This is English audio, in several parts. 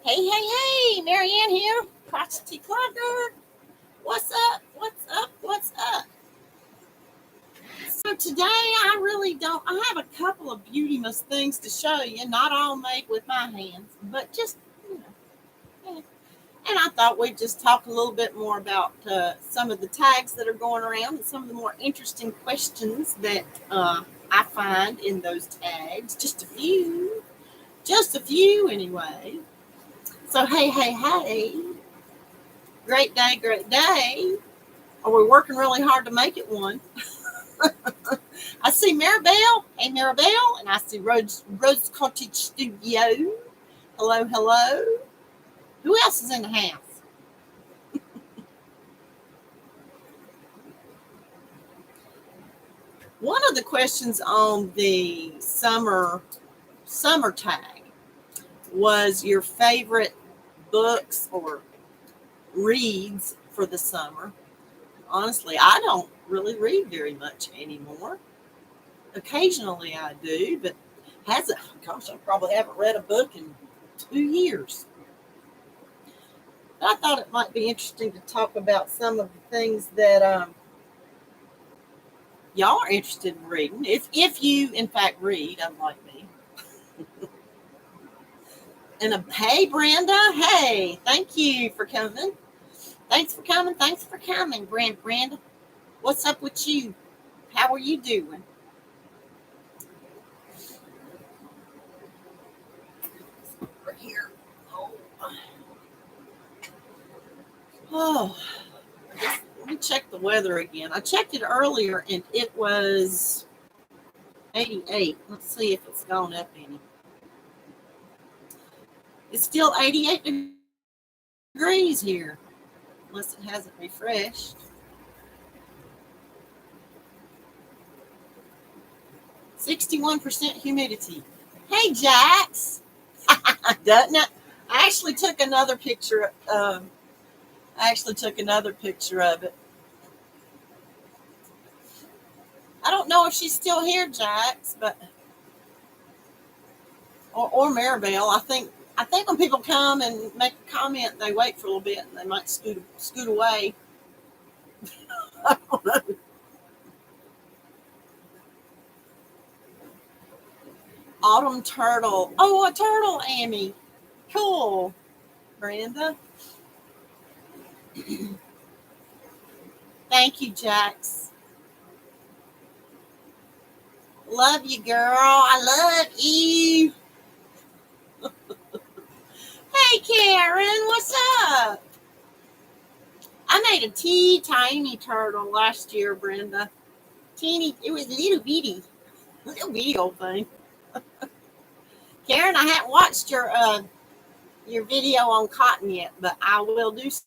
Hey, Marieanne here. Crochety Clogger. What's up? What's up? What's up? So today I have a couple of beautimous things to show you, not all made with my hands, but just, you know. eh. And I thought we'd just talk a little bit more about some of the tags that are going around and some of the more interesting questions that I find in those tags. Just a few anyway. So, hey. Great day, great day. Are we working really hard to make it one? I see Maribel. Hey, Maribel. And I see Rose Cottage Studio. Hello. Who else is in the house? One of the questions on the summer tag was your favorite books or reads for the summer. Honestly, I don't really read very much anymore. Occasionally I do, but I probably haven't read a book in 2 years. But I thought it might be interesting to talk about some of the things that y'all are interested in reading, if you in fact read, unlike me. And hey, Brenda, hey, thank you for coming. Thanks for coming, Brenda. What's up with you? How are you doing? Over here. Oh, let me check the weather again. I checked it earlier and it was 88. Let's see if it's gone up any. It's still 88 degrees here, unless it hasn't refreshed. %61% humidity. Hey, Jax. Doesn't it? I actually took another picture. I actually took another picture of it. I don't know if she's still here, Jax, but or Maribel. I think when people come and make a comment, they wait for a little bit and they might scoot away. I don't know. Autumn turtle. Oh, a turtle, Amy. Cool, Brenda. Thank you, Jax. Love you, girl. I love you. Hey, Karen. What's up? I made a tiny turtle last year, Brenda. Teeny. It was little bitty old thing. Karen, I haven't watched your video on cotton yet, but I will do so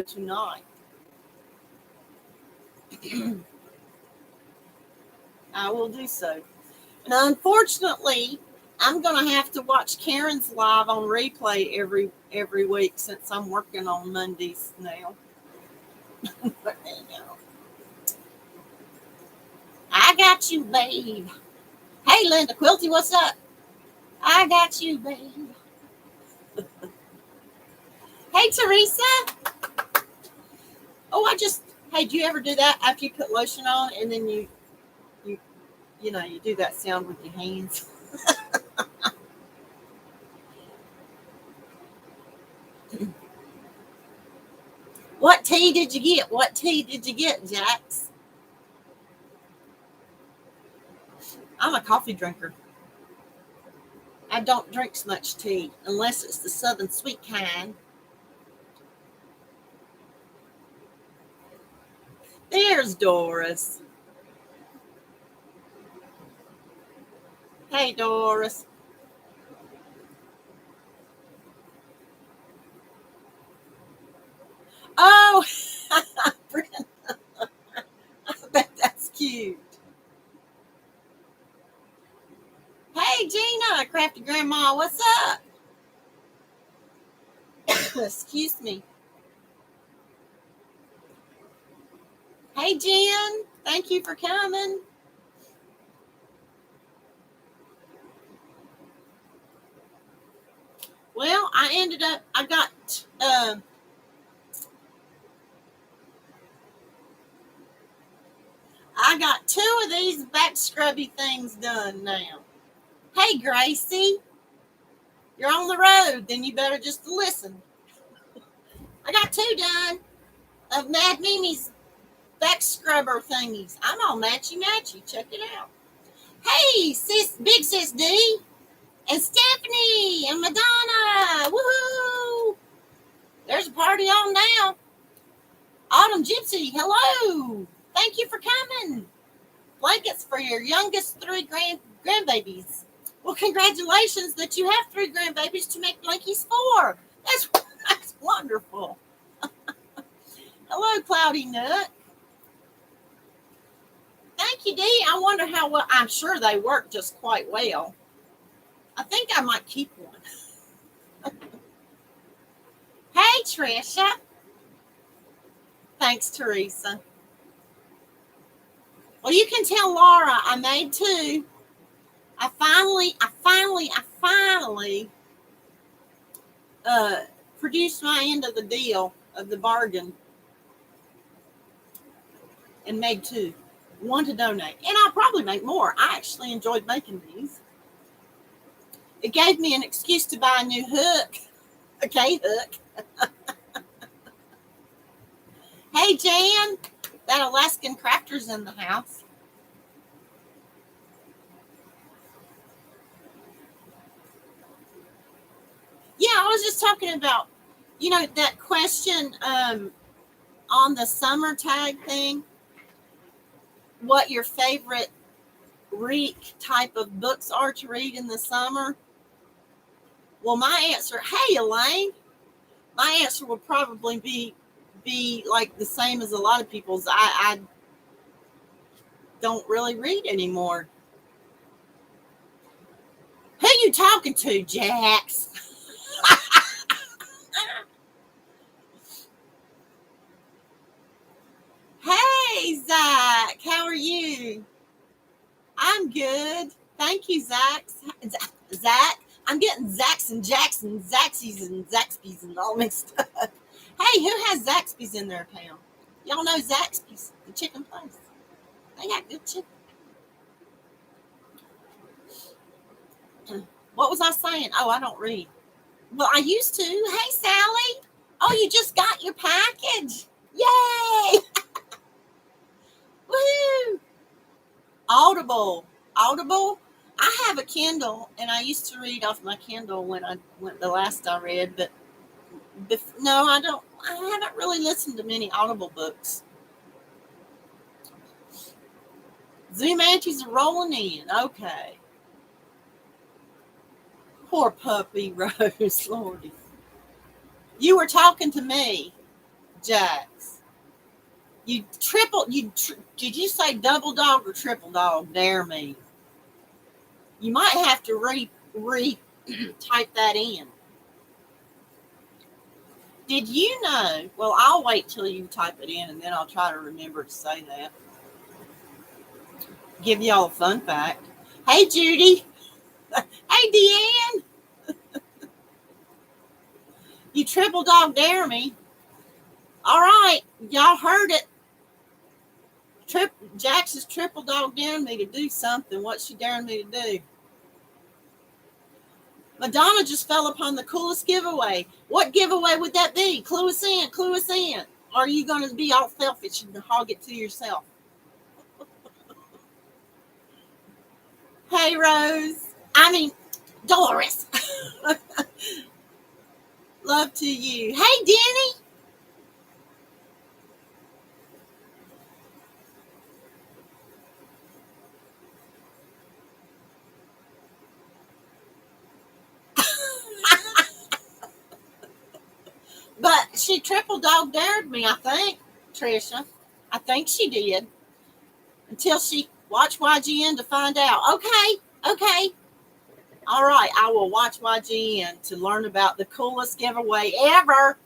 tonight. I will do so. And unfortunately, I'm going to have to watch Karen's live on replay every week since I'm working on Mondays now. But anyhow, I got you, babe. Hey, Linda Quilty, what's up? I got you, babe. Hey, Teresa. Oh, hey, do you ever do that after you put lotion on and then you do that sound with your hands? What tea did you get, Jax? I'm a coffee drinker. I don't drink so much tea unless it's the Southern sweet kind. There's Doris. Hey, Doris. Oh, Brenda. I bet that's cute. Hey, Gina, Crafty Grandma, what's up? Excuse me. Hey, Jen, thank you for coming. Well, I got two of these back scrubby things done now. Hey, Gracie, you're on the road, then you better just listen. I got two done of Mad Mimi's back scrubber thingies. I'm all matchy. Check it out. Hey, big sis D, and Stephanie, and Madonna. Woohoo! There's a party on now. Autumn Gypsy, hello. Thank you for coming. Blankets for your youngest three grandbabies. Well, congratulations that you have three grandbabies to make blankies for. That's wonderful. Hello, Cloudy Nut. Thank you, Dee. I wonder how well. I'm sure they work just quite well. I think I might keep one. Hey, Trisha. Thanks, Teresa. Well, you can tell Laura I made two. I finally produced my end of the deal of the bargain and made two. One to donate. And I'll probably make more. I actually enjoyed making these. It gave me an excuse to buy a new hook. A K-hook. Hey, Jan. That Alaskan crafter's in the house. Yeah, I was just talking about, that question on the summer tag thing. What your favorite type of books are to read in the summer. Well, my answer, hey, Elaine, my answer would probably be like the same as a lot of people's. I don't really read anymore. Who you talking to, Jax? Hey, Zach, how are you? I'm good. Thank you, Zach. Zach, I'm getting Zacks and Jacks and Zaxies and Zaxby's and all mixed up. Hey, who has Zaxby's in their town? Y'all know Zaxby's, the chicken place. They got good chicken. What was I saying? Oh, I don't read. Well, I used to. Hey, Sally. Oh, you just got your package. Yay! Woo! Audible. I have a Kindle, and I used to read off my Kindle when I went the last I read, but no, I don't. I haven't really listened to many Audible books. Zoom anties are rolling in. Okay. Poor puppy Rose, Lordy. You were talking to me, Jax. Did you say double dog or triple dog? Dare me. You might have to type that in. Did you know? Well, I'll wait till you type it in and then I'll try to remember to say that. Give y'all a fun fact. Hey, Judy. Hey, Deanne. You triple dog dare me. All right. Y'all heard it. Jax is triple dog daring me to do something. What's she daring me to do? Madonna just fell upon the coolest giveaway. What giveaway would that be? Clue us in. Or are you going to be all selfish and hog it to yourself? Hey, Rose. Doris. Love to you. Hey, Denny. But she triple dog dared me, I think, Trisha. I think she did. Until she watched YGN to find out. Okay. All right, I will watch YGN to learn about the coolest giveaway ever.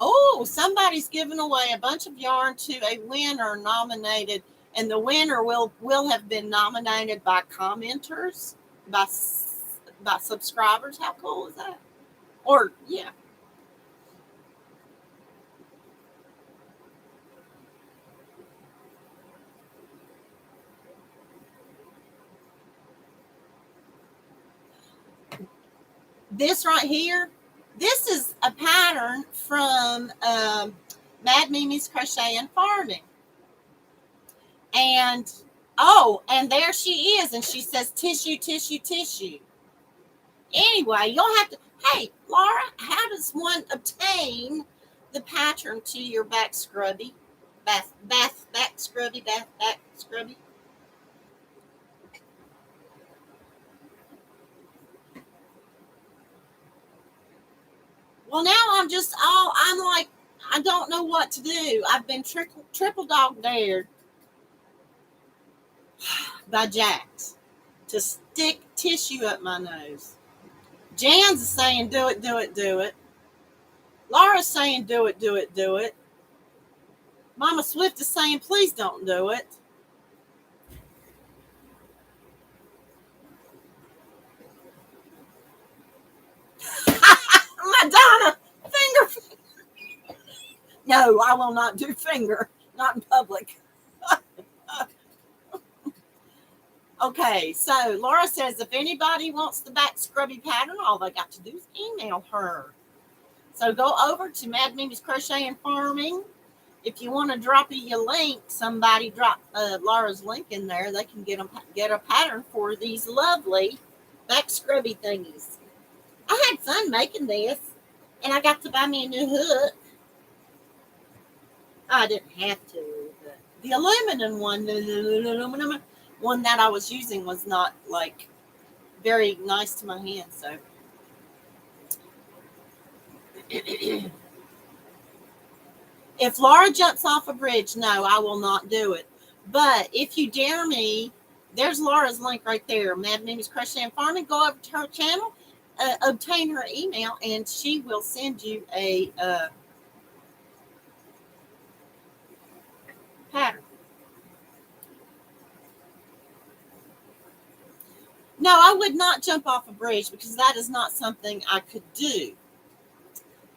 Oh, Oh, somebody's giving away a bunch of yarn to a winner nominated, and the winner will have been nominated by commenters, by subscribers. How cool is that? Or yeah. This right here, this is a pattern from Mad Mimi's Crochet and Farming. And oh, and there she is, and she says tissue, tissue, tissue. Anyway, you'll have to, hey, Laura, how does one obtain the pattern to your back scrubby? Back scrubby. Well, now I'm like, I don't know what to do. I've been triple dog dared by Jax to stick tissue up my nose. Jan's is saying, do it, do it, do it. Laura's saying, do it, do it, do it. Mama Swift is saying, please don't do it. Madonna, finger. No, I will not do finger, not in public. Okay, so Laura says, if anybody wants the back scrubby pattern, all they got to do is email her. So go over to Mad Mimi's Crochet and Farming. If you want to drop a link, somebody drop Laura's link in there. They can get a pattern for these lovely back scrubby thingies. I had fun making this, and I got to buy me a new hook. I didn't have to, but the aluminum one that I was using was not like very nice to my hand. So if Laura jumps off a bridge, no, I will not do it. But if you dare me, there's Laura's link right there. Mad Mimi's Crochet and Farming. Go over to her channel, obtain her email, and she will send you a pattern. No, I would not jump off a bridge because that is not something I could do.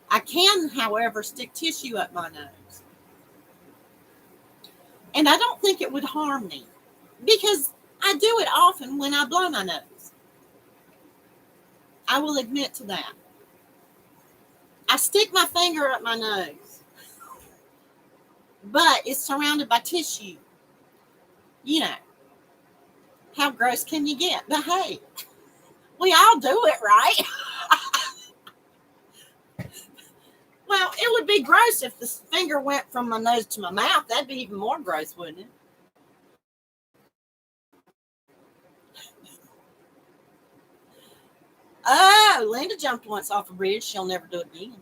I can, however, stick tissue up my nose. And I don't think it would harm me because I do it often when I blow my nose. I will admit to that. I stick my finger up my nose, but it's surrounded by tissue. You know, how gross can you get? But hey, we all do it, right? Well, it would be gross if the finger went from my nose to my mouth. That'd be even more gross, wouldn't it? Oh, Linda jumped once off a bridge. She'll never do it again.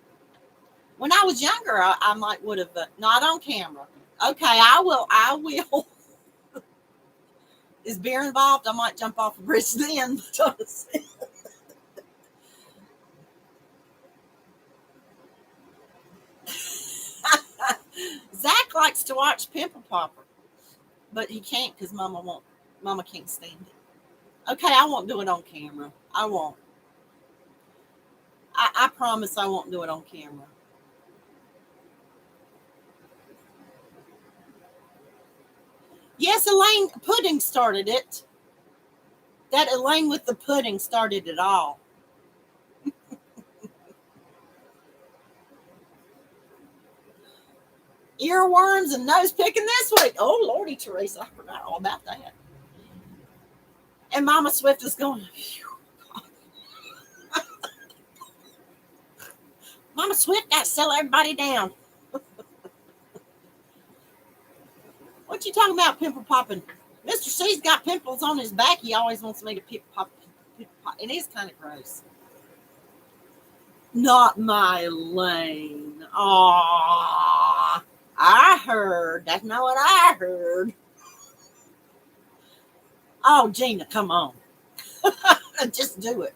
When I was younger, I might would have, not on camera. Okay, I will. Is beer involved? I might jump off a bridge then. Zach likes to watch Pimple Popper, but he can't because Mama can't stand it. Okay, I won't do it on camera. I won't. I promise I won't do it on camera. Yes, Elaine Pudding started it. That Elaine with the pudding started it all. Earworms and nose picking this week. Oh, Lordy, Teresa, I forgot all about that. And Mama Swift is going, Mama Swift got to settle everybody down. What you talking about, pimple popping? Mr. C's got pimples on his back. He always wants me to pimple pop. It is kind of gross. Not my lane. Aww. I heard. That's not what I heard. Oh, Gina, come on. Just do it.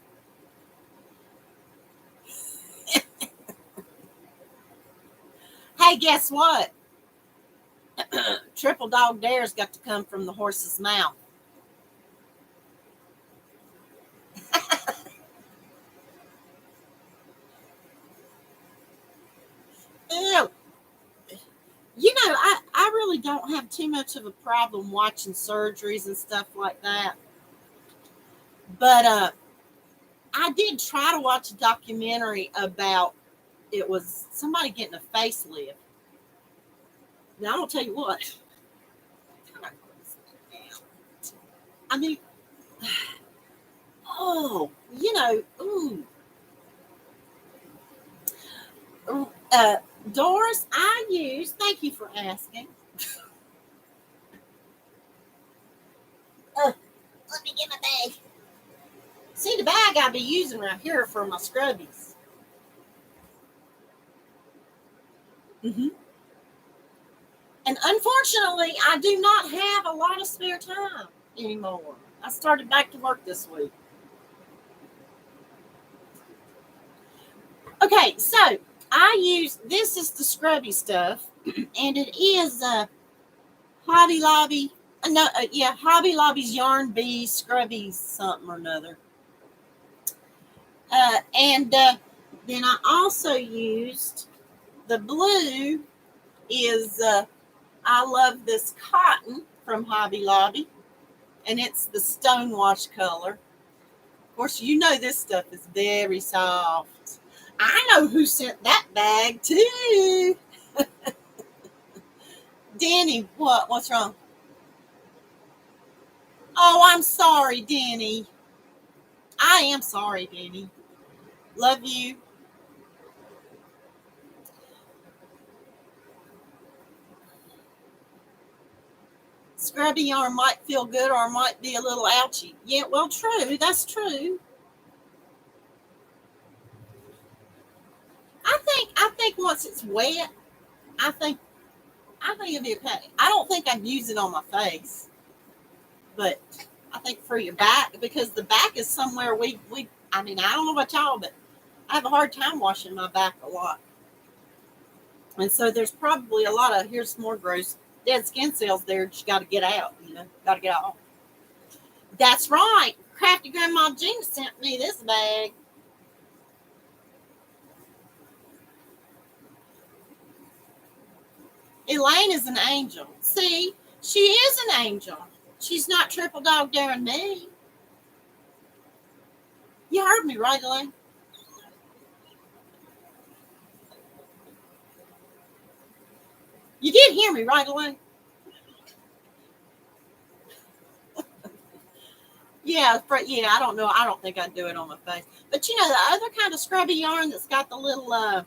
Hey, guess what? Triple dog dare's got to come from the horse's mouth. Ew. You know, I really don't have too much of a problem watching surgeries and stuff like that. But I did try to watch a documentary about it was somebody getting a facelift. Now I'm gonna tell you what. I mean, oh, you know, ooh. Doris, I use. Thank you for asking. Let me get my bag. See, the bag I'll be using right here for my scrubbies. Mm-hmm. And unfortunately, I do not have a lot of spare time anymore. I started back to work this week. Okay, so I use, this is the scrubby stuff, and it is Hobby Lobby. No, yeah, Hobby Lobby's Yarn Bee Scrubby something or another. And then I also used the blue is I love this cotton from Hobby Lobby, and it's the stonewash color. Of course, you know this stuff is very soft. I know who sent that bag too. Danny, what? What's wrong? Oh, I'm sorry, Danny. I am sorry, Danny. Love you. Scrubby yarn might feel good or might be a little ouchy. Yeah, well, true. That's true. I think once it's wet, I think it'll be okay. I don't think I'd use it on my face, but I think for your back, because the back is somewhere we. I mean, I don't know about y'all, but I have a hard time washing my back a lot, and so there's probably a lot of here's more gross dead skin cells there. That you got to get out. You know, got to get off. That's right. Crafty Grandma Jean sent me this bag. Elaine is an angel. See, she is an angel. She's not triple dog daring me. You heard me, right, Elaine? You did hear me, right, Elaine? Yeah, I don't know. I don't think I'd do it on my face. But you know, the other kind of scrubby yarn that's got the little,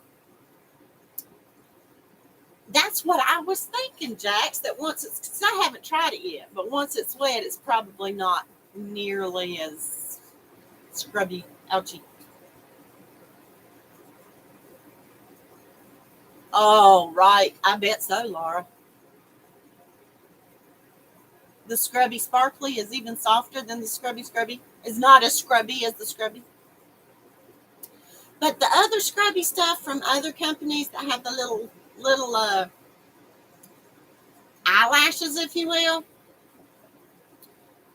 that's what I was thinking, Jax, that once it's, because I haven't tried it yet, but once it's wet, it's probably not nearly as scrubby, ouchy. Oh, right. I bet so, Laura. The scrubby sparkly is even softer than the scrubby scrubby. Is not as scrubby as the scrubby. But the other scrubby stuff from other companies that have the little eyelashes, if you will,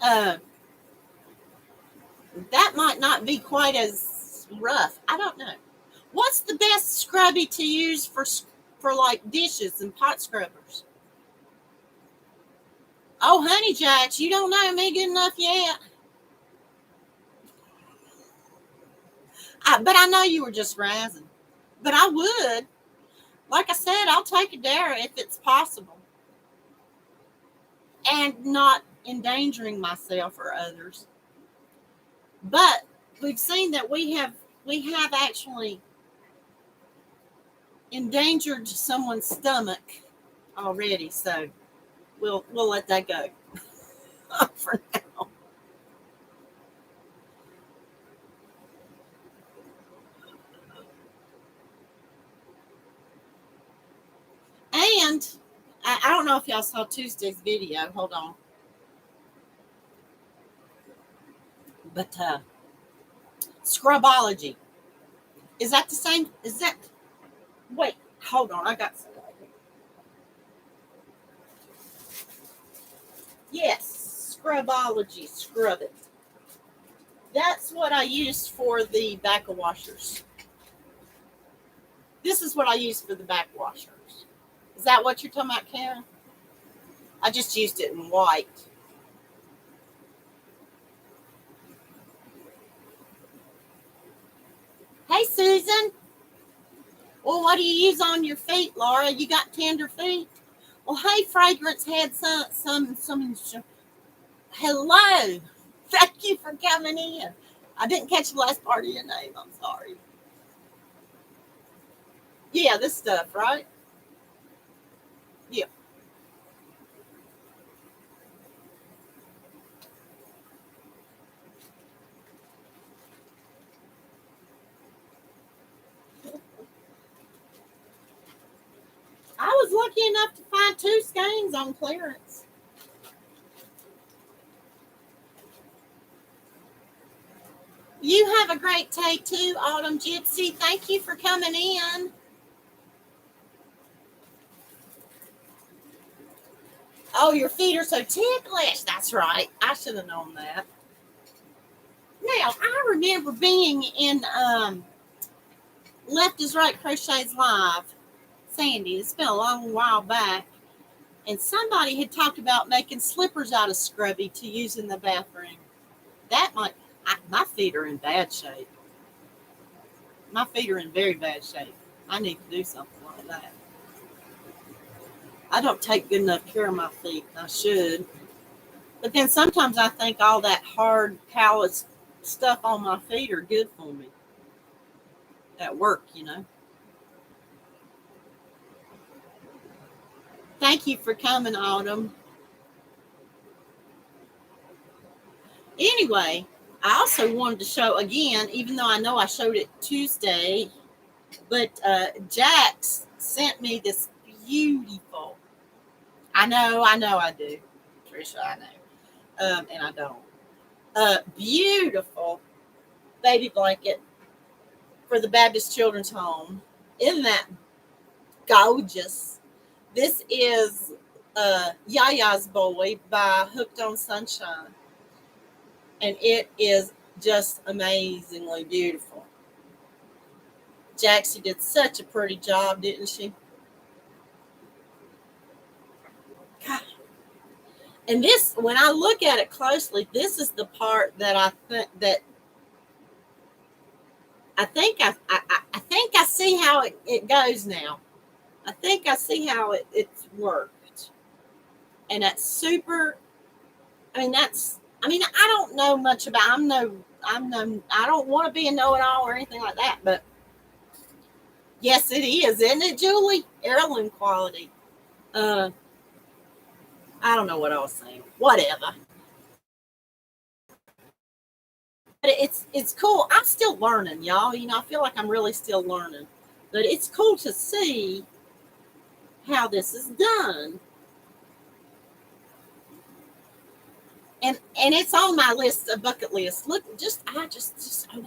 uh, that might not be quite as rough. I don't know. What's the best scrubby to use for like dishes and pot scrubbers? Oh, honey Jacks, you don't know me good enough yet. But I know you were just razzing. But I would. Like I said, I'll take a dare if it's possible. And not endangering myself or others. But we've seen that we have actually endangered someone's stomach already, so we'll let that go for now. And I don't know if y'all saw Tuesday's video. Hold on. But Scrubology. Is that the same? Is that? Wait, hold on. I got somebody. Scrubology, Scrub It. That's what I used for the back washers. This is what I use for the back washers. Is that what you're talking about, Karen? I just used it in white. Hey, Susan. Well, what do you use on your feet, Laura? You got tender feet? Well, hey, Fragrance had some. Hello. Thank you for coming in. I didn't catch the last part of your name. I'm sorry. Yeah, this stuff, right? Yeah. I was lucky enough to find 2 skeins on clearance. You have a great day too, Autumn Gypsy. Thank you for coming in. Oh, your feet are so ticklish. That's right. I should have known that. Now, I remember being in Left is Right Crochets Live, Sandy. It's been a long while back. And somebody had talked about making slippers out of scrubby to use in the bathroom. That might, my feet are in bad shape. My feet are in very bad shape. I need to do something like that. I don't take good enough care of my feet. I should. But then sometimes I think all that hard, callous stuff on my feet are good for me. At work, you know. Thank you for coming, Autumn. Anyway, I also wanted to show again, even though I know I showed it Tuesday, but Jax sent me this beautiful. I know I do, Trisha, I know, and I don't. Beautiful baby blanket for the Baptist Children's Home. Isn't that gorgeous? This is Yaya's Boy by Hooked on Sunshine. And it is just amazingly beautiful. Jaxie did such a pretty job, didn't she? God. And this, when I look at it closely, this is the part that I think I see how it goes now. I think I see how it's worked. And that's super. I don't know much about. I don't want to be a know-it-all or anything like that. But yes, it is, isn't it, Julie? Heirloom quality. I don't know what I was saying. Whatever. But it's cool. I'm still learning, y'all. You know, I feel like I'm really still learning. But it's cool to see how this is done. And it's on my list, a bucket list. Look, oh my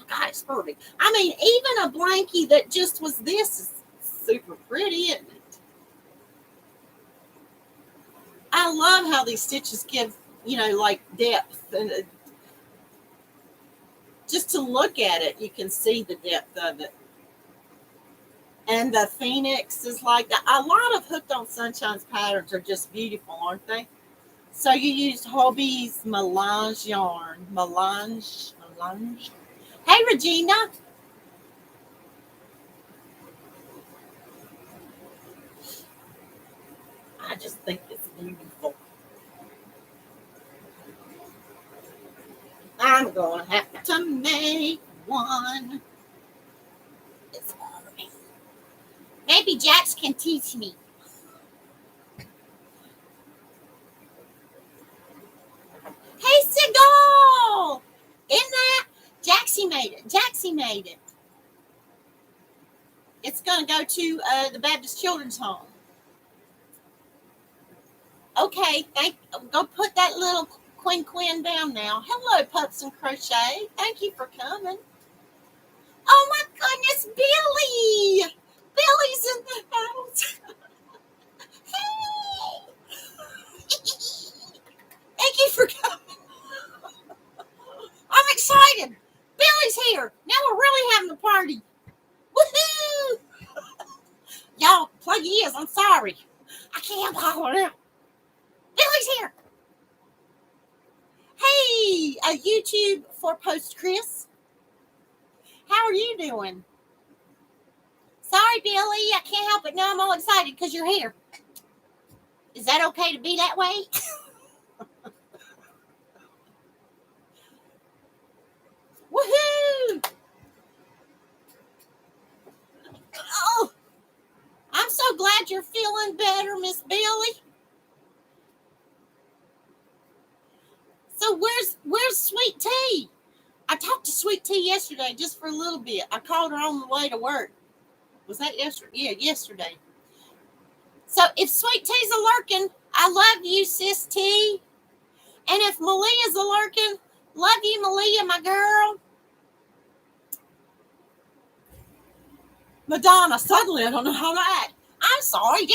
God, it's perfect. I mean, even a blankie that just was this is super pretty, isn't it? I love how these stitches give, like depth. And just to look at it, you can see the depth of it. And the Phoenix is like that. A lot of Hooked on Sunshine's patterns are just beautiful, aren't they? So you used Hobie's Melange yarn. Melange. Hey, Regina. I just think it's beautiful. I'm going to have to make one. It's boring. Maybe Jax can teach me. Hey, Seagull! Isn't that? Jaxie made it. It's going to go to the Baptist Children's Home. Okay, go put that little Quinn down now. Hello, Pups and Crochet. Thank you for coming. Oh my goodness, Billy! Billy's in the house. Hey! Thank you for coming. I can't holler now. Billy's here. Hey, YouTube for Post Chris. How are you doing? Sorry, Billy, I can't help it. No, I'm all excited because you're here. Is that okay to be that way? Woohoo! Oh, I'm so glad you're feeling better, Miss Billy. So where's Sweet Tea? I talked to Sweet Tea yesterday just for a little bit. I called her on the way to work. Was that yesterday? Yeah, yesterday. So if Sweet Tea's a lurking, I love you, Sis T. And if Malia's a lurking, love you, Malia, my girl. Madonna, suddenly I don't know how to act. I'm sorry.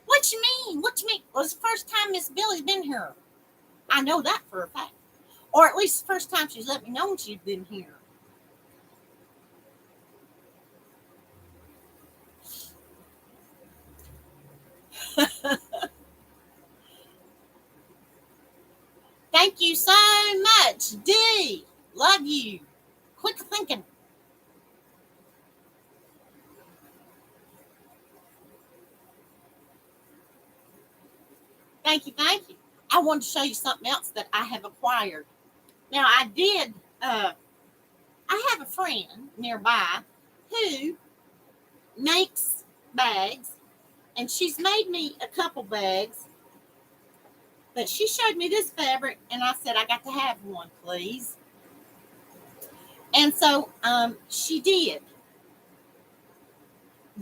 What you mean? What you mean? Well, it's the first time Miss Billy's been here. I know that for a fact. Or at least the first time she's let me know she's been here. Thank you so much, D. Love you. Quick thinking. Thank you, thank you. I wanted to show you something else that I have acquired. Now, I have a friend nearby who makes bags, and she's made me a couple bags, but she showed me this fabric, and I said, I got to have one, please. And so she did.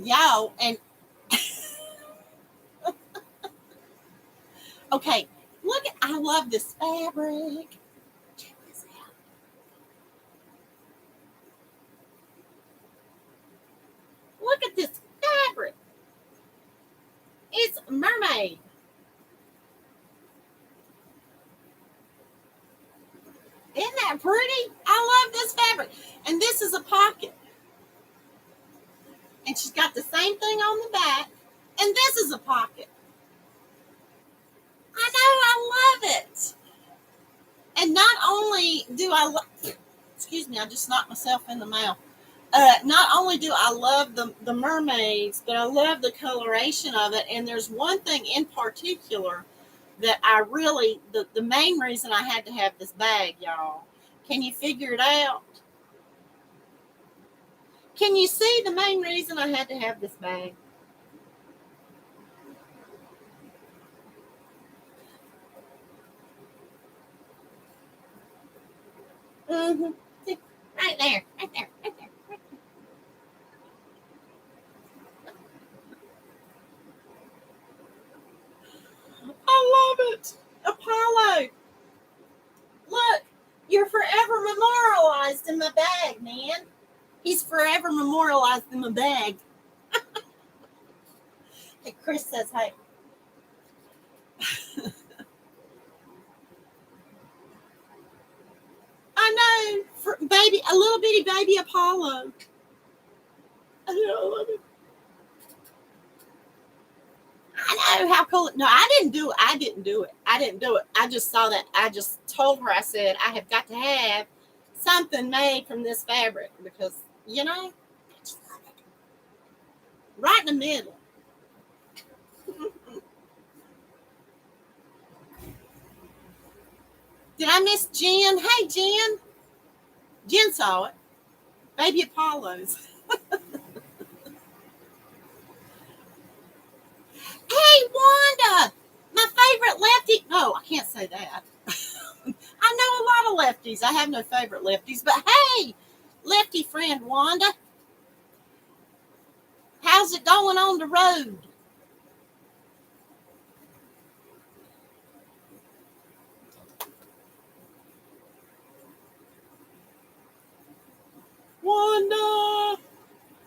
Y'all, and okay, I love this fabric. Check this out. Look at this fabric. It's mermaid. Isn't that pretty? I love this fabric. And this is a pocket. And she's got the same thing on the back. And this is a pocket. I know, I love it. And not only do excuse me, I just knocked myself in the mouth. Not only do I love the mermaids, but I love the coloration of it. And there's one thing in particular that I really, the main reason I had to have this bag, y'all. Can you figure it out? Can you see the main reason I had to have this bag? Mm-hmm. See, right there, right there, right there, right there. I love it. Apollo, look, you're forever memorialized in my bag, man. He's forever memorialized in my bag. Hey, Chris says, hey. I know, for baby, a little bitty baby Apollo. I know, I love it. I know how cool. No, I didn't do it. I didn't do it. I didn't do it. I just saw that. I just told her, I said, I have got to have something made from this fabric because, I just love it. Right in the middle. Did I miss Jen? Hey, Jen. Jen saw it. Baby Apollo's. Hey, Wanda. My favorite lefty. No, I can't say that. I know a lot of lefties. I have no favorite lefties, but hey, lefty friend Wanda, how's it going on the road? Wanda,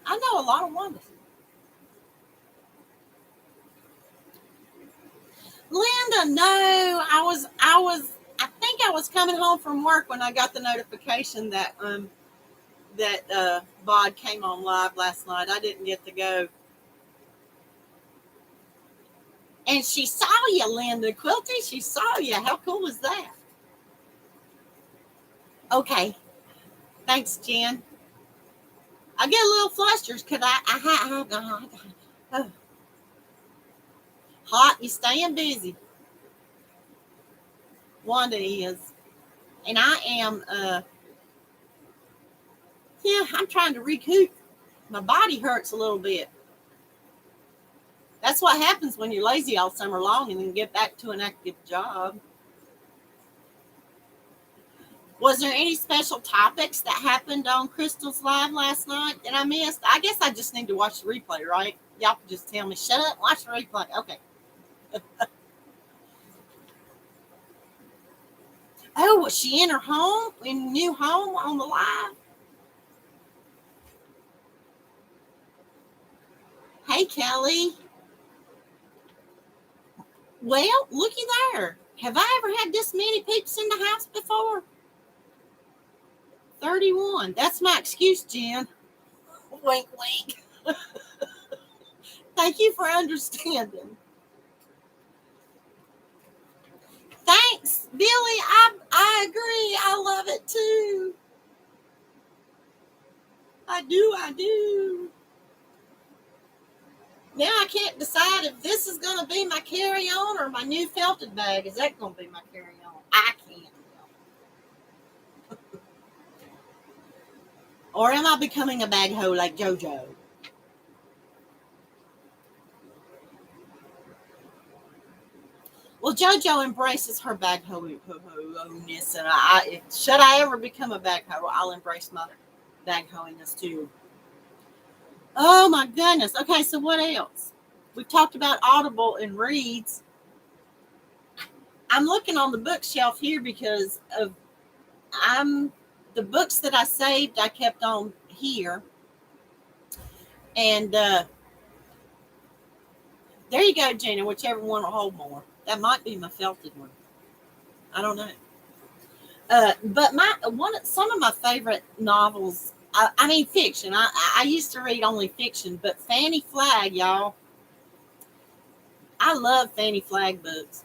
I know a lot of Wandas. Linda, no, I think I was coming home from work when I got the notification that Bod came on live last night. I didn't get to go. And she saw you, Linda Quilty. She saw you. How cool was that? Okay. Thanks, Jen. I get a little flustered because hot. You staying busy. Wanda is. And I am, I'm trying to recoup. My body hurts a little bit. That's what happens when you're lazy all summer long and then get back to an active job. Was there any special topics that happened on Crystal's Live last night that I missed? I guess I just need to watch the replay, right? Y'all can just tell me, shut up, watch the replay. Okay. Oh, was she in her home, in new home on the live? Hey, Kelly. Well, looky there. Have I ever had this many peeps in the house before? 31. That's my excuse, Jen. Wink, wink. Thank you for understanding. Thanks, Billy. I agree. I love it too. I do. Now I can't decide if this is going to be my carry-on or my new felted bag. Is that going to be my carry-on? I can't tell. Or am I becoming a bag hoe like JoJo? Well, JoJo embraces her bag hoe-ness, and should I ever become a bag hoe, I'll embrace my bag hoeiness too. Oh my goodness. Okay, so what else? We've talked about Audible and reads. I'm looking on the bookshelf here because of the books that I saved, I kept on here. And there you go, Gina, whichever one will hold more. That might be my felted one. I don't know. But some of my favorite novels, I mean fiction. I used to read only fiction, but Fannie Flagg, y'all. I love Fannie Flagg books.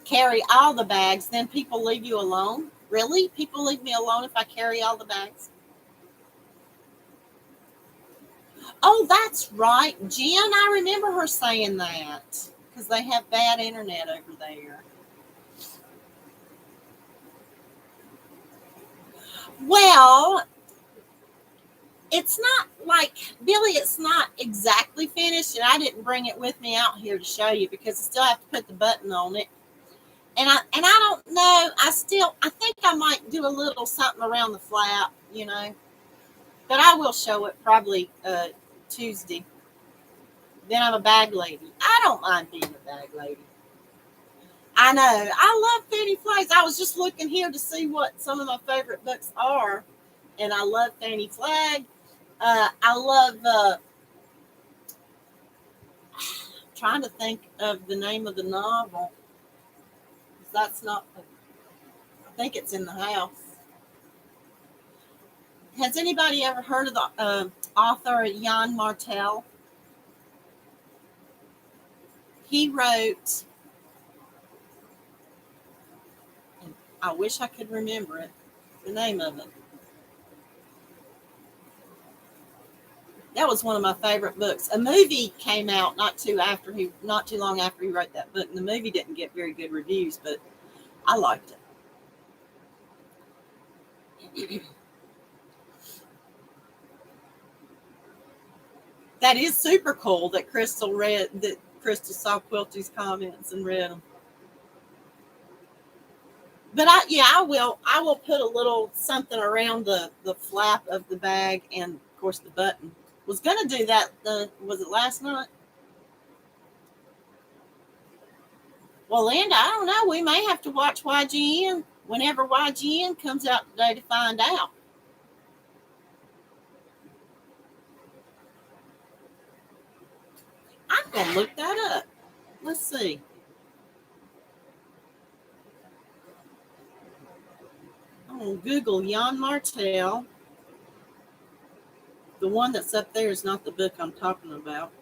Carry all the bags, then people leave you alone. Really? People leave me alone if I carry all the bags? Oh, that's right. Jen, I remember her saying that because they have bad internet over there. Well, it's not like, Billy, it's not exactly finished, and I didn't bring it with me out here to show you because I still have to put the button on it. And I don't know, I think I might do a little something around the flap, but I will show it probably Tuesday. Then I'm a bag lady. I don't mind being a bag lady. I know. I love Fannie Flagg. I was just looking here to see what some of my favorite books are, and I love Fannie Flagg. I love. Trying to think of the name of the novel. That's not. I think it's in the house. Has anybody ever heard of the author Jan Martel? He wrote. I wish I could remember it. The name of it. That was one of my favorite books. A movie came out not too long after he wrote that book, and the movie didn't get very good reviews, but I liked it. That is super cool that Crystal saw Quilty's comments and read them. But I will put a little something around the flap of the bag and of course the button. Was going to do that, was it last night? Well, Linda, I don't know. We may have to watch YGN whenever YGN comes out today to find out. I'm going to look that up. Let's see. I'm going to Google Jan Martel. The one that's up there is not the book I'm talking about.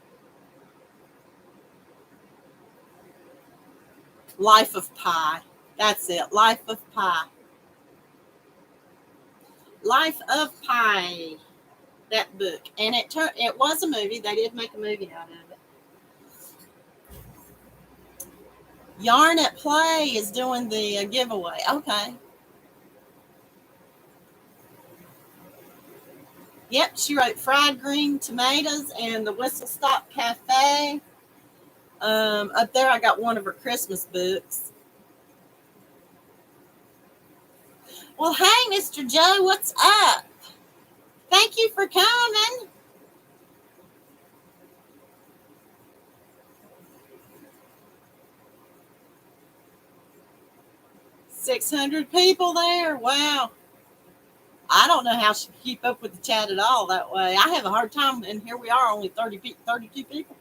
Life of Pi. That's it. Life of Pi. Life of Pi. That book. And it was a movie. They did make a movie out of it. Yarn at Play is doing the giveaway. Okay. Yep, she wrote Fried Green Tomatoes and the Whistle Stop Cafe. Up there, I got one of her Christmas books. Well, hey, Mr. Joe, what's up? Thank you for coming. $600 people there. Wow. I don't know how she can keep up with the chat at all that way. I have a hard time, and here we are, only 32 people.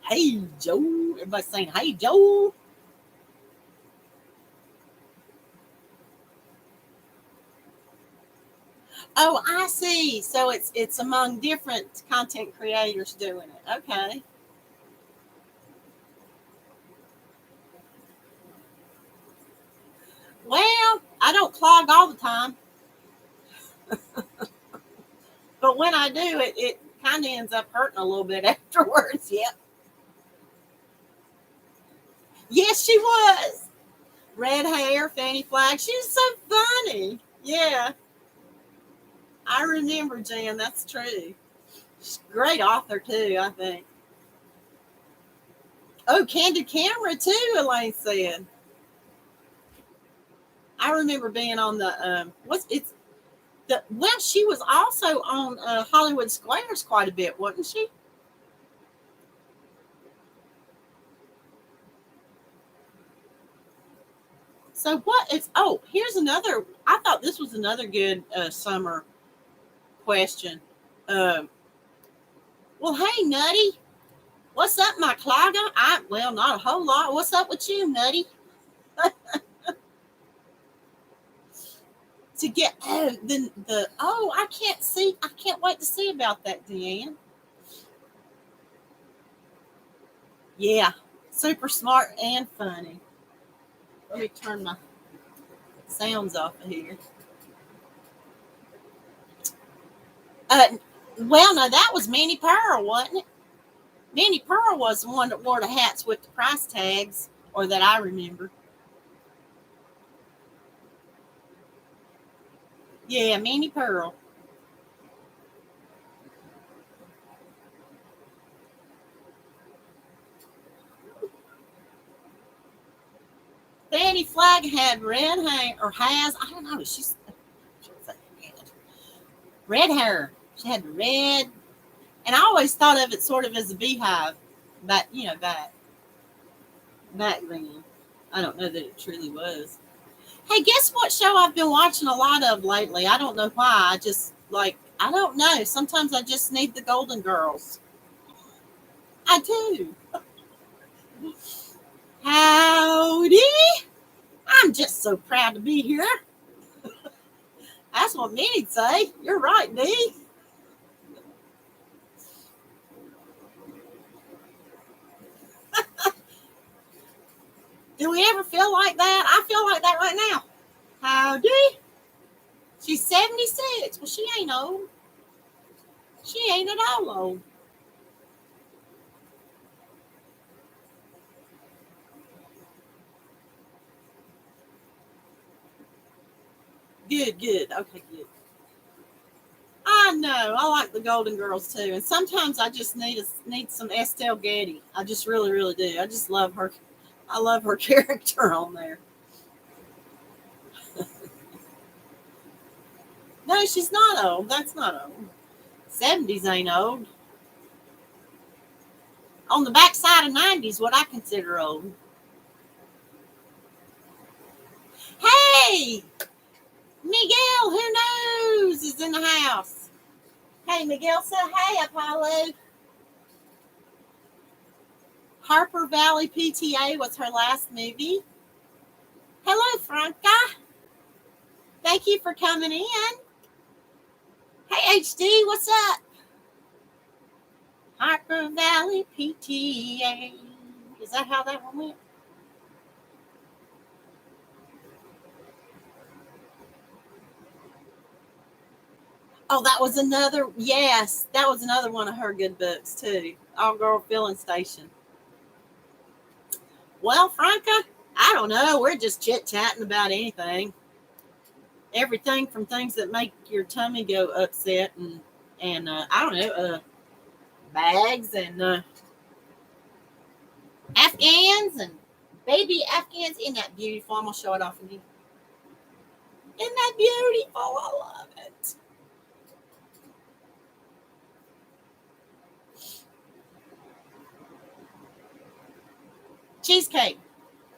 Hey, Joe. Everybody's saying, hey, Joe. Oh, I see. So it's among different content creators doing it. Okay. Well, I don't clog all the time. But when I do, it kind of ends up hurting a little bit afterwards. Yep. Yes, she was. Red hair, fanny flag. She was so funny. Yeah. I remember Jan. That's true. She's a great author, too, I think. Oh, Candid Camera, too, Elaine said. I remember being on the, she was also on Hollywood Squares quite a bit, wasn't she? So here's another, I thought this was another good summer question. Well, hey, Nutty, what's up, my clogger? Well, not a whole lot. What's up with you, Nutty? To get I can't wait to see about that, Deanne. Yeah, super smart and funny. Let me turn my sounds off of here. Well, no, that was Minnie Pearl, wasn't it? Minnie Pearl was the one that wore the hats with the price tags, or that I remember. Yeah, Minnie Pearl. Fanny Flagg had red hair, or has, I don't know, she's red hair. She had red, and I always thought of it sort of as a beehive, back then. I don't know that it truly was. Hey, guess what show I've been watching a lot of lately? I don't know why. I don't know. Sometimes I just need the Golden Girls. I do. Howdy. I'm just so proud to be here. That's what Minnie'd say. You're right, Dee. Do we ever feel like that? I feel like that right now. Howdy. She's 76. Well, she ain't old. She ain't at all old. Good. Okay, good. I know. I like the Golden Girls too, and sometimes I just need some Estelle Getty. I just really, really do. I just love her. I love her character on there. No, she's not old. That's not old. 70s ain't old. On the backside of 90s, what I consider old. Hey, Miguel, who knows, is in the house. Hey, Miguel said, hey, Apollo. Harper Valley PTA was her last movie. Hello, Franca. Thank you for coming in. Hey, HD, what's up? Harper Valley PTA. Is that how that one went? Oh, that was another, yes, that was another one of her good books, too. All Girl Filling Station. Well, Franca, I don't know. We're just chit-chatting about anything. Everything from things that make your tummy go upset and I don't know, bags and Afghans and baby Afghans. Isn't that beautiful? I'm going to show it off of you. Isn't that beautiful? I love it. Cheesecake.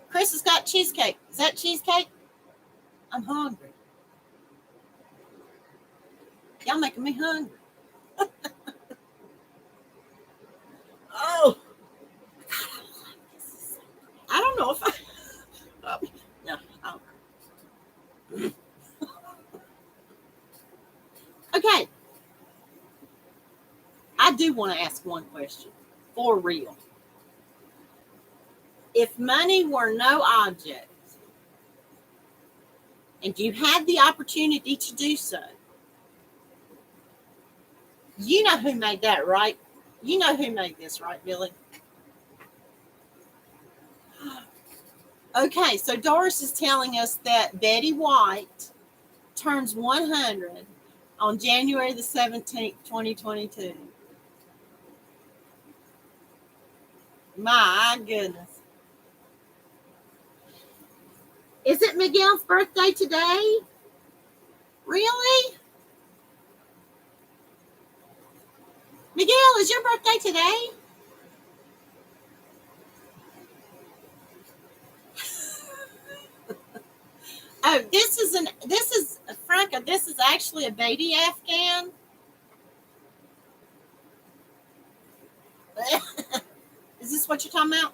Chris has got cheesecake. Is that cheesecake? I'm hungry. Y'all making me hungry. Oh. I don't know if I... no, I don't. Okay. I do want to ask one question. For real. If money were no object, and you had the opportunity to do so, you know who made that, right? You know who made this, right, Billy? Okay, so Doris is telling us that Betty White turns 100 on January the 17th, 2022. My goodness. Is it Miguel's birthday today? Really? Miguel, is your birthday today? Oh, this is Franca, this is actually a baby Afghan. Is this what you're talking about?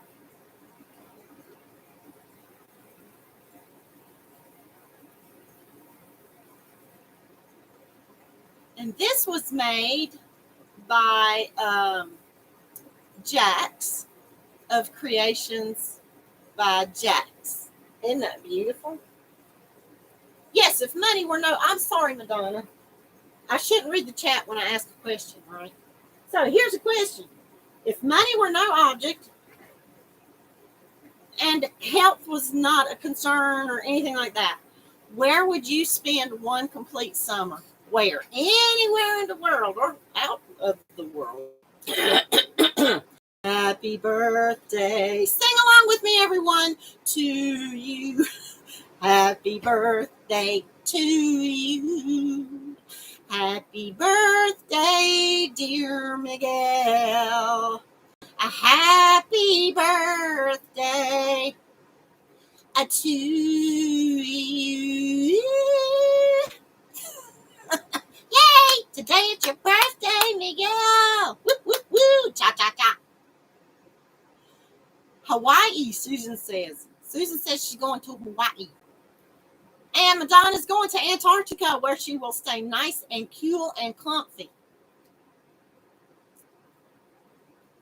And this was made by Jax of Creations by Jax. Isn't that beautiful? Yes, if money were no... I'm sorry, Madonna. I shouldn't read the chat when I ask a question, right? So here's a question. If money were no object and health was not a concern or anything like that, where would you spend one complete summer? Where? Anywhere in the world or out of the world. Happy birthday. Sing along with me, everyone. To you. Happy birthday to you. Happy birthday, dear Miguel. A happy birthday to you. Yay! Today it's your birthday, Miguel. Woo, woo, woo. Cha, cha, cha. Hawaii, Susan says. Susan says she's going to Hawaii. And Madonna's going to Antarctica, where she will stay nice and cool and comfy.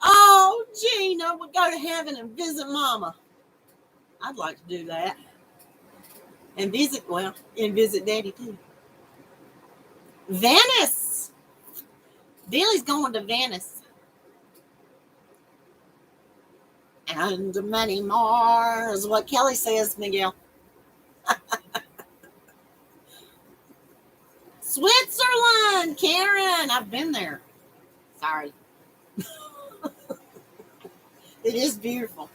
Oh, Gina would go to heaven and visit Mama. I'd like to do that. And visit Daddy too. Venice. Billy's going to Venice. And many more is what Kelly says, Miguel. Switzerland, Karen. I've been there. Sorry. It is beautiful.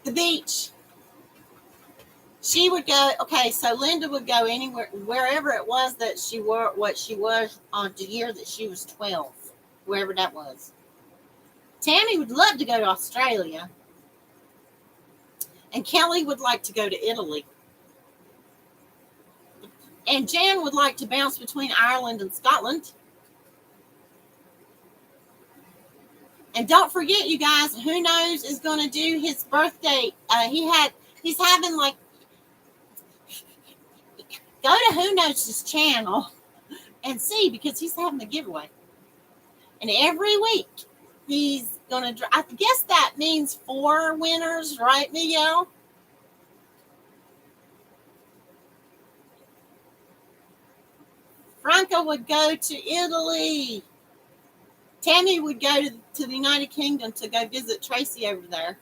The beach. She would go, okay, so Linda would go anywhere, wherever it was that she were, what she was on the year that she was 12, wherever that was. Tammy would love to go to Australia. And Kelly would like to go to Italy. And Jan would like to bounce between Ireland and Scotland. And don't forget, you guys, who knows is going to do his birthday. He's having like, Go to Who Knows His channel and see, because he's having a giveaway. And every week he's going to, I guess that means 4 winners, right, Miguel? Franco would go to Italy. Tammy would go to the United Kingdom to go visit Tracy over there.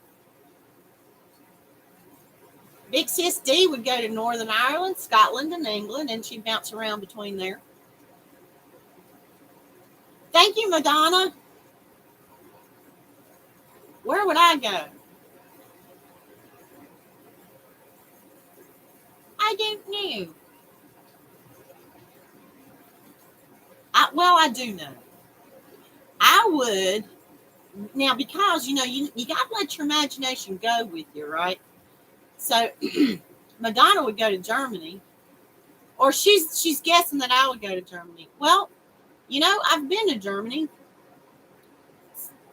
Big Sis D would go to Northern Ireland, Scotland, and England, and she'd bounce around between there. Thank you, Madonna. Where would I go? I don't know. I do know. I would, now, because, you got to let your imagination go with you, right? So Madonna would go to Germany, or she's guessing that I would go to Germany. Well, I've been to Germany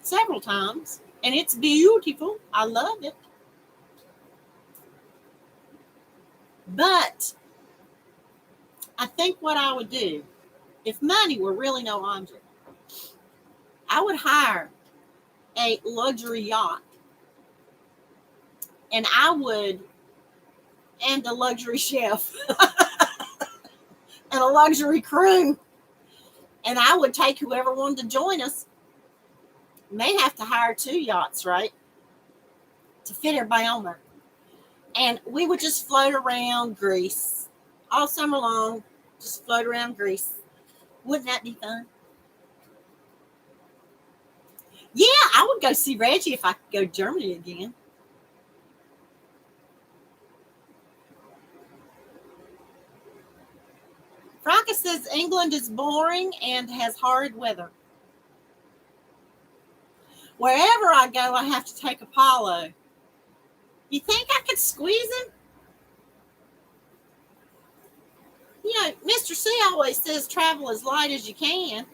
several times, and it's beautiful. I love it. But I think what I would do, if money were really no object, I would hire a luxury yacht, and and a luxury chef, and a luxury crew, and I would take whoever wanted to join us. May have to hire 2 yachts, right, to fit everybody on there, and we would just float around Greece all summer long. Just float around Greece. Wouldn't that be fun? Yeah, I would go see Reggie if I could go to Germany again. Franca says England is boring and has horrid weather. Wherever I go, I have to take Apollo. You think I could squeeze him? Mr. C always says travel as light as you can.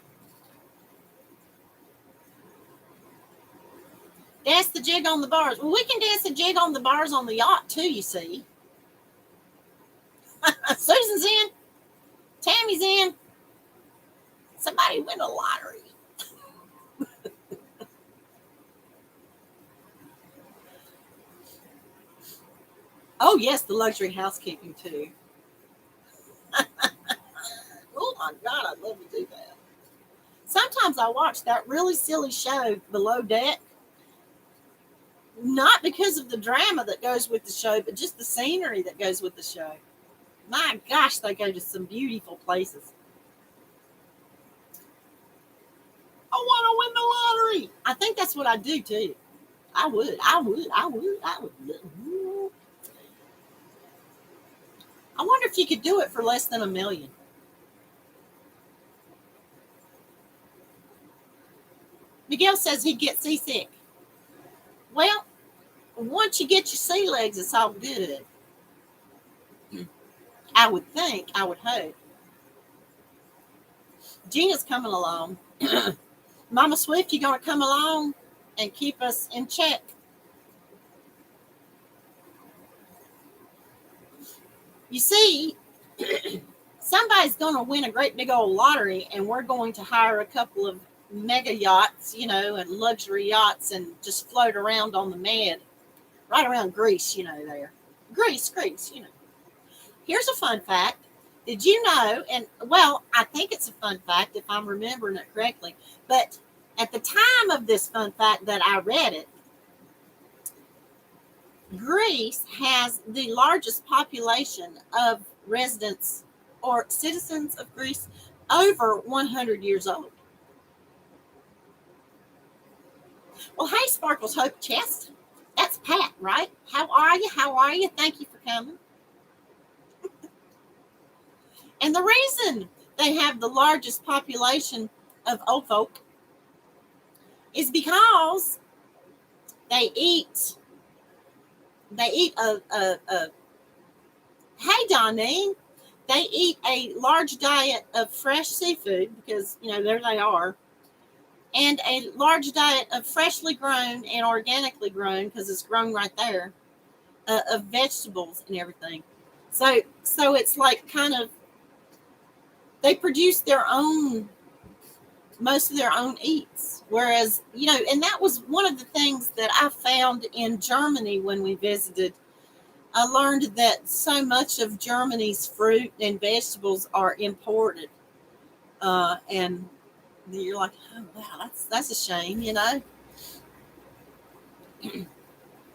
Dance the jig on the bars. Well, we can dance the jig on the bars on the yacht too, you see. Susan's in. Tammy's in. Somebody win a lottery. Oh, yes, the luxury housekeeping too. Oh, my God, I'd love to do that. Sometimes I watch that really silly show, Below Deck. Not because of the drama that goes with the show, but just the scenery that goes with the show. My gosh, they go to some beautiful places. I want to win the lottery. I think that's what I do too. I would. I wonder if you could do it for less than $1 million. Miguel says he'd get seasick. Well, once you get your sea legs, it's all good. I would think. I would hope. Gina's coming along. Mama Swift, you going to come along and keep us in check? You see, somebody's going to win a great big old lottery, and we're going to hire a couple of mega yachts, and luxury yachts, and just float around on the Med, right around Greece, there. Greece. Here's a fun fact. Did you know, and well, I think it's a fun fact if I'm remembering it correctly, but at the time of this fun fact that I read it, Greece has the largest population of residents or citizens of Greece over 100 years old. Well, hey, Sparkles Hope Chest. That's Pat, right? How are you? Thank you for coming. And the reason they have the largest population of old folk is because they eat hey, Donnie, they eat a large diet of fresh seafood because, there they are, and a large diet of freshly grown and organically grown, because it's grown right there, of vegetables and everything. So it's like kind of they produce their own most of their own eats. Whereas, and that was one of the things that I found in Germany when we visited. I learned that so much of Germany's fruit and vegetables are imported. And you're like, oh wow, that's a shame.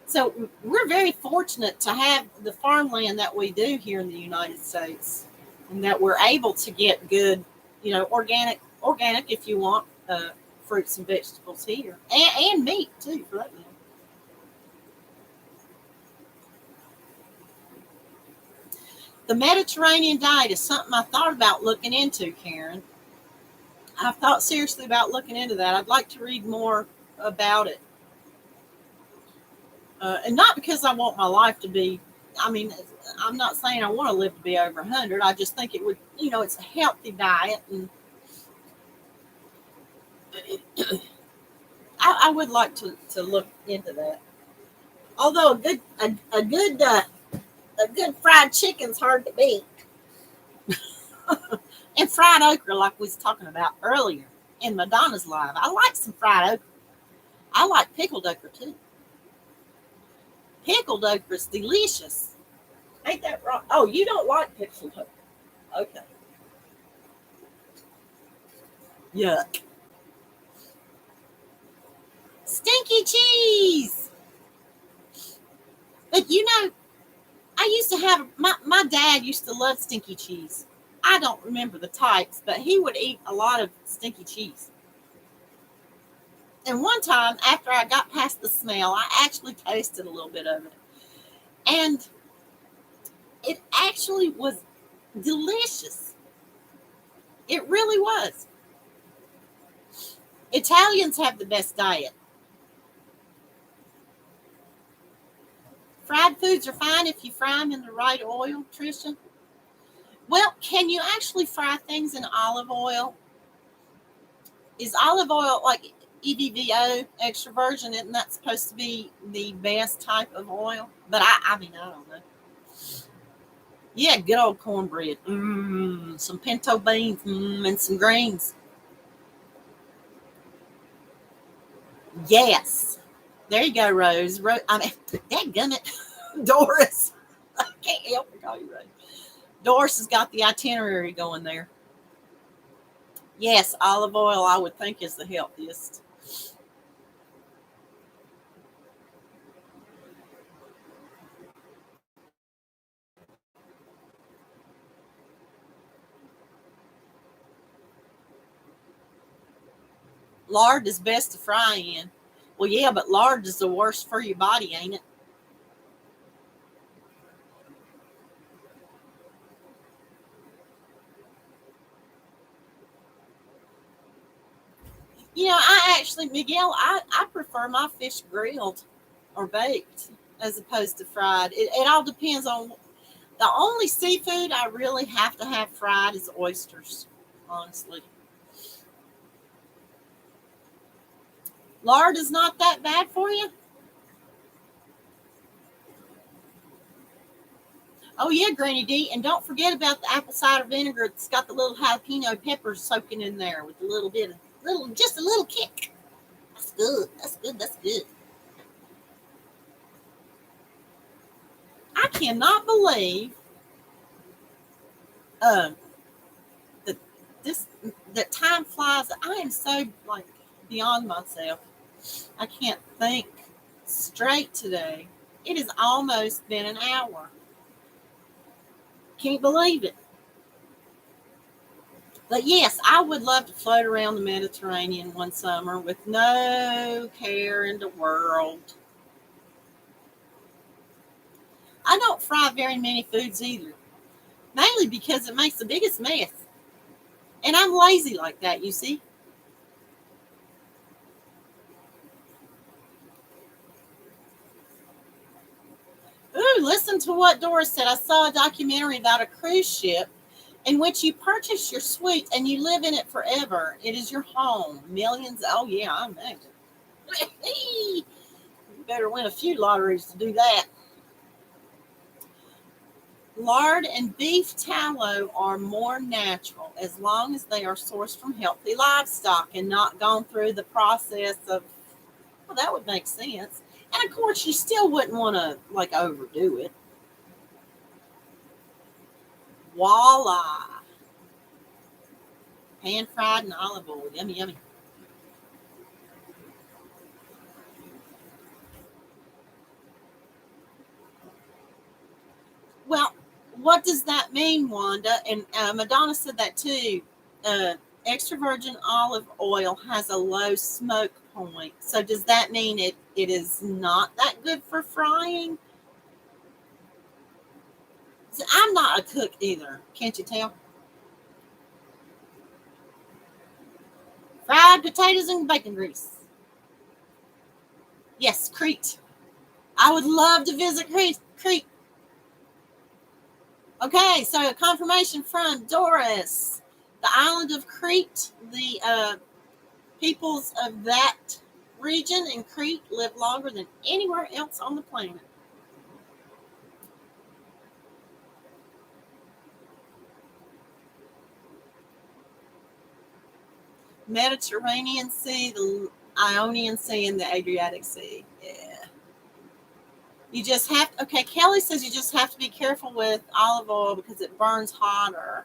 So we're very fortunate to have the farmland that we do here in the United States, and that we're able to get good, organic if you want, fruits and vegetables here, and meat too, for that matter. The Mediterranean diet is something I thought about looking into, Karen. I've thought seriously about looking into that. I'd like to read more about it. And not because I want my life to be, I'm not saying I want to live to be over 100. I just think it would, it's a healthy diet. And I would like to look into that. Although a good fried chicken's hard to beat. And fried okra, like we was talking about earlier in Madonna's live. I like some fried okra. I like pickled okra too. Pickled okra is delicious. Ain't that right? Oh, you don't like pickled okra. Okay. Yuck. Stinky cheese. But I used to have, my dad used to love stinky cheese. I don't remember the types, but he would eat a lot of stinky cheese. And one time, after I got past the smell, I actually tasted a little bit of it. And it actually was delicious. It really was. Italians have the best diet. Fried foods are fine if you fry them in the right oil, Trisha. Well, can you actually fry things in olive oil? Is olive oil like EVVO extra virgin? Isn't that supposed to be the best type of oil? But I don't know. Yeah, good old cornbread. Some pinto beans and some greens. Yes. There you go, Rose. Dadgummit. Doris. I can't help but call you Rose. Doris has got the itinerary going there. Yes, olive oil I would think is the healthiest. Lard is best to fry in. Well, yeah, but lard is the worst for your body, ain't it? Miguel, I prefer my fish grilled or baked as opposed to fried. It all depends on the only seafood I really have to have fried is oysters, honestly. Lard is not that bad for you? Oh yeah, Granny D. And don't forget about the apple cider vinegar. It's got the little jalapeno peppers soaking in there with a little bit of just a little kick. That's good. That's good. That's good. I cannot believe uh, that this that time flies. I am so like beyond myself. I can't think straight today. It has almost been an hour. Can't believe it. But yes, I would love to float around the Mediterranean one summer with no care in the world. I don't fry very many foods either, mainly because it makes the biggest mess. And I'm lazy like that, you see. Ooh, listen to what Doris said. I saw a documentary about a cruise ship in which you purchase your suite and you live in it forever. It is your home. Millions. Oh, yeah, I imagine. You better win a few lotteries to do that. Lard and beef tallow are more natural as long as they are sourced from healthy livestock and not gone through the process of, well, that would make sense. And of course, you still wouldn't want to like overdo it. Voila. Pan fried in olive oil. Yummy, yummy. Well, what does that mean, Wanda? And Madonna said that too. Extra virgin olive oil has a low smoke point. So does that mean it is not that good for frying? So I'm not a cook either. Can't you tell? Fried potatoes and bacon grease. Yes, Crete. I would love to visit Crete. Okay, so confirmation from Doris. The island of Crete, the peoples of that region in Crete live longer than anywhere else on the planet. Mediterranean Sea, the Ionian Sea, and the Adriatic Sea. Yeah. You just have, okay, Kelly says you just have to be careful with olive oil because it burns hotter.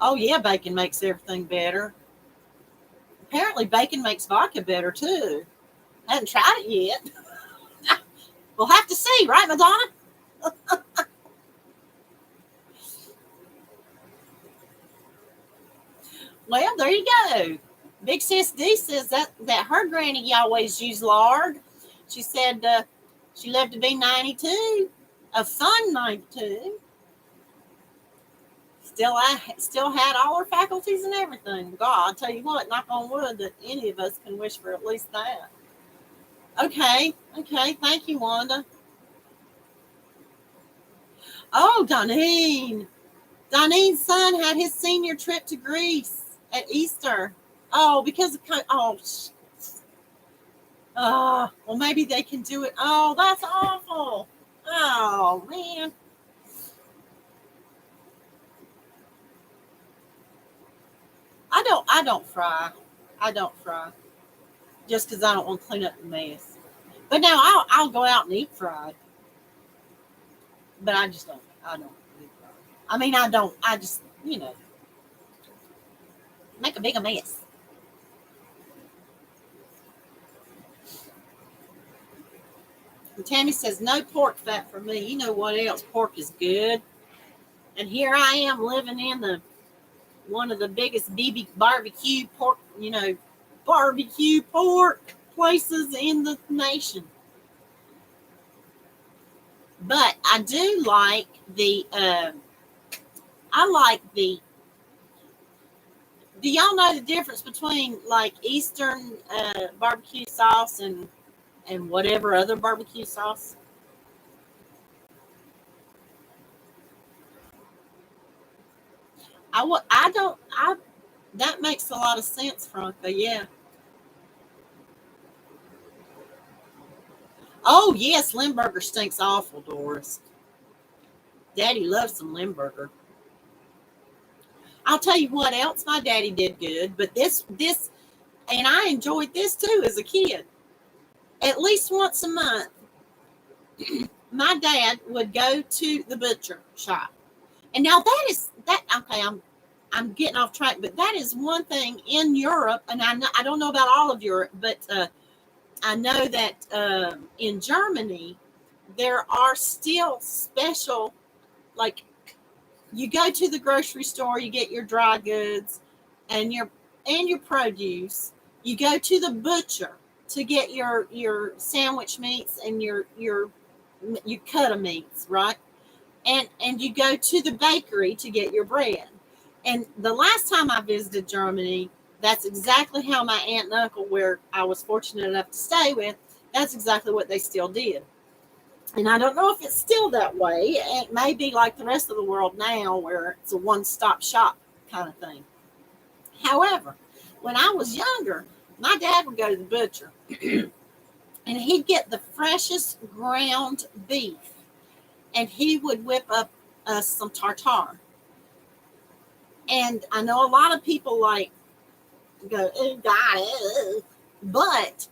Oh, yeah, bacon makes everything better. Apparently, bacon makes vodka better, too. I haven't tried it yet. We'll have to see, right, Madonna? Well, there you go. Big Sis D says that her granny always used lard. She said she lived to be 92, a fun 92. Still had all her faculties and everything. God, I'll tell you what, knock on wood that any of us can wish for at least that. Okay. Thank you, Wanda. Oh, Doneen. Doneen's son had his senior trip to Greece at Easter. Oh, because of well, maybe they can do it. Oh, that's awful. Oh man. I don't fry. I don't fry. Just because I don't want to clean up the mess. But now I'll go out and eat fried. But I just don't. I don't eat fried. I mean, I don't. I just, make a bigger mess. And Tammy says, no pork fat for me. You know what else? Pork is good. And here I am living in one of the biggest BB barbecue pork, barbecue pork places in the nation. But I do like do y'all know the difference between like Eastern barbecue sauce and whatever other barbecue sauce? I don't, that makes a lot of sense, Franca. Yeah. Oh, yes, Limburger stinks awful, Doris. Daddy loves some Limburger. I'll tell you what else my daddy did good, but and I enjoyed this too as a kid. At least once a month, my dad would go to the butcher shop. And now okay, I'm getting off track, but that is one thing in Europe, and I don't know about all of Europe, but I know that in Germany there are still special, like you go to the grocery store, you get your dry goods and your produce. You go to the butcher to get your sandwich meats and your cut of meats, right? And you go to the bakery to get your bread. And the last time I visited Germany, that's exactly how my aunt and uncle, where I was fortunate enough to stay with, that's exactly what they still did. And I don't know if it's still that way. It may be like the rest of the world now, where it's a one-stop shop kind of thing. However, when I was younger, my dad would go to the butcher, and he'd get the freshest ground beef, and he would whip up some tartare. And I know a lot of people like go, oh God, but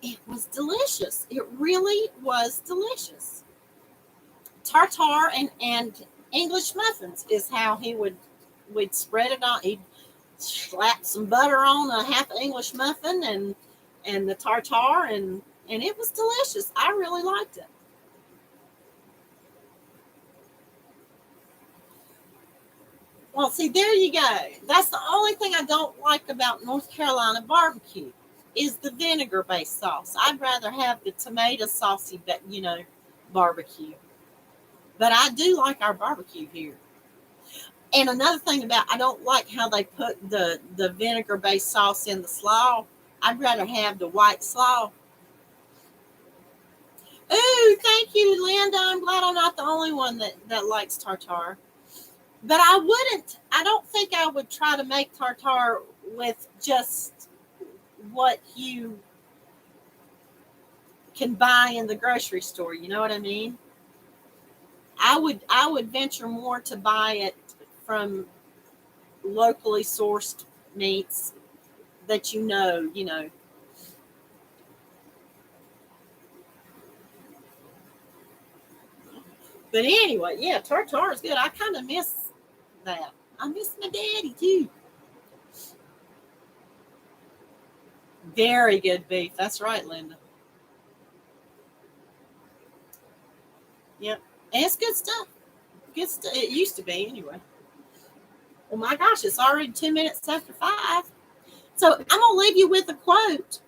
it was delicious. It really was delicious. Tartare and English muffins is how we'd spread it on. He'd slap some butter on a half English muffin and the tartare, and it was delicious. I really liked it. Well, see, there you go. That's the only thing I don't like about North Carolina barbecue is the vinegar-based sauce. I'd rather have the tomato saucy, barbecue. But I do like our barbecue here. And another thing about, I don't like how they put the vinegar-based sauce in the slaw. I'd rather have the white slaw. Ooh, thank you, Linda. I'm glad I'm not the only one that likes tartare. But I don't think I would try to make tartare with just what you can buy in the grocery store. You know what I mean? I would venture more to buy it from locally sourced meats that you know. But anyway, yeah, tartare is good. I kind of miss that. I miss my daddy too. Very good beef. That's right, Linda. Yep. And it's good stuff. Good stuff. It used to be anyway. Oh my gosh, it's already 2 minutes after 5. So I'm gonna leave you with a quote.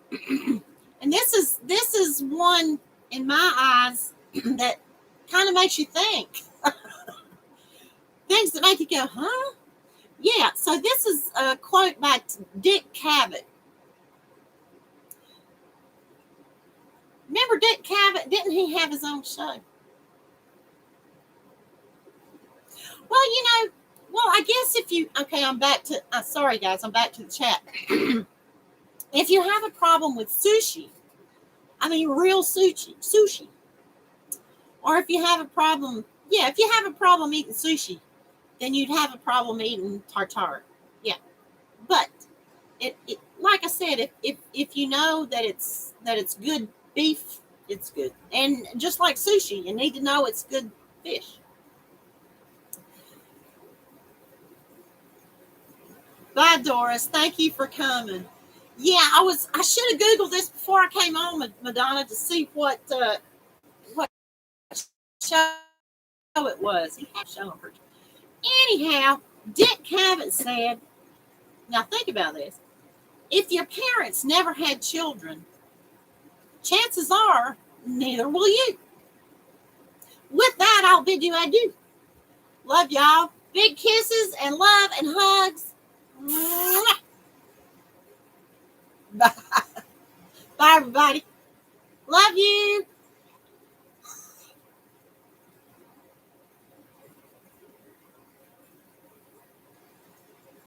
And this is one in my eyes that kind of makes you think. Things that make you go, huh? Yeah, so this is a quote by Dick Cavett. Remember Dick Cavett? Didn't he have his own show? Well, I guess I'm back to, sorry guys, I'm back to the chat. If you have a problem with sushi, I mean real sushi, or if you have a problem eating sushi, then you'd have a problem eating tartare. Yeah, but it like I said, if you know that it's good beef, it's good, and just like sushi, you need to know it's good fish. Bye, Doris. Thank you for coming. Yeah, I should have Googled this before I came on, Madonna, to see what show it was. He had a show on her. Anyhow, Dick Cavett said, now think about this. If your parents never had children, chances are neither will you. With that, I'll bid you adieu. Love y'all. Big kisses and love and hugs. Bye. Bye, everybody. Love you.